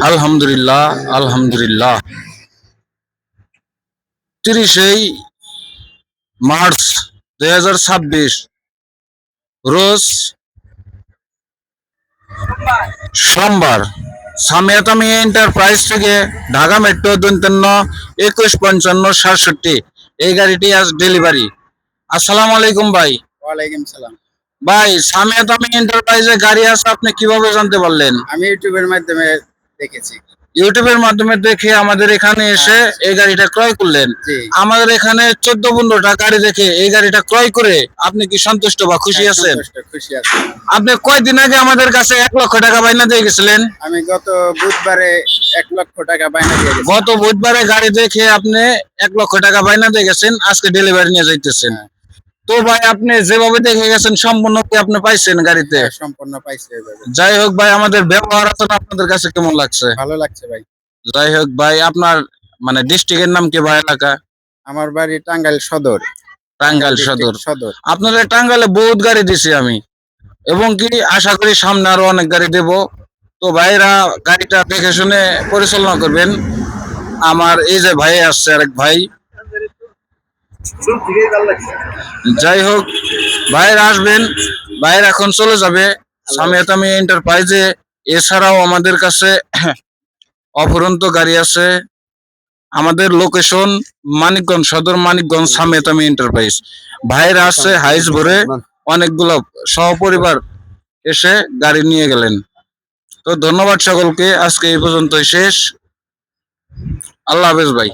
আলহামদুলিল্লাহ, আলহামদুলিল্লাহ। 30 মার্চ 2026 রোজ সোমবার সামিয়াত আমি এন্টারপ্রাইজ থেকে ঢাকা মেট্রো 515567 এই গাড়িটি আজ ডেলিভারি। আসসালামু আলাইকুম ভাই। ওয়ালাইকুম সালাম। ভাই, সামিয়াত আমি এন্টারপ্রাইজে গাড়ি আছে আপনি কিভাবে জানতে পারলেন? আমি ইউটিউবের মাধ্যমে দেখেছি। ইউটিউবের মাধ্যমে দেখে আমাদের এখানে এসে এই গাড়িটা ক্রয় করলেন। জি। আমাদের এখানে 14-15টা গাড়ি দেখে এই গাড়িটা ক্রয় করে আপনি কি সন্তুষ্ট বা খুশি আছেন? খুশি আছি। আপনি কয়দিন আগে আমাদের কাছে 1 লক্ষ টাকা বাইনা দিয়ে গেছিলেন? আমি গত বুধবারে 1 লক্ষ টাকা বাইনা দিয়ে গেছি। গত বুধবারে গাড়ি দেখে আপনি 1 লক্ষ টাকা বাইনা দিয়ে গেছেন, আজকে ডেলিভারি নিয়ে যাইতেছেন। তো ভাই, আপনি যেভাবে দেখে গেছেন সম্পূর্ণ কি আপনি পাইছেন গাড়িতে? সম্পূর্ণ পাইছি। যাই হোক ভাই, আমাদের ব্যবহার আচরণ আপনাদের কাছে কেমন লাগছে? ভালো লাগছে ভাই। যাই হোক ভাই, আপনার মানে ডিস্ট্রিক্টের নাম কি ভাই? এলাকা? আমার বাড়ি টাঙ্গাইল সদর। টাঙ্গাইল সদর। সদর। আপনাদের টাঙ্গাইলে বহুত গাড়ি দিছি আমি, এবং কি আশা করি সামনে আরো অনেক গাড়ি দেব। তো ভাইরা গাড়িটা দেখে শুনে পরিচালনা করবেন। আমার এই যে ভাই আসছে আরেক ভাই। যাই হোক, ভাইরা আসবেন, ভাইরা এখন চলে যাবে সামিয়াত আমি এন্টারপ্রাইজে। এছাড়াও আমাদের কাছে অফুরন্ত গাড়ি আছে। আমাদের লোকেশন মানিকগঞ্জ সদর, মানিকগঞ্জ সামিয়াত আমি এন্টারপ্রাইজ। ভাইরা আসছে হাইস ভরে, অনেকগুলো সহপরিবার এসে গাড়ি নিয়ে গেলেন। তো ধন্যবাদ সকলকে, আজকে এই পর্যন্তই শেষ। আল্লাহ হাফেজ ভাই।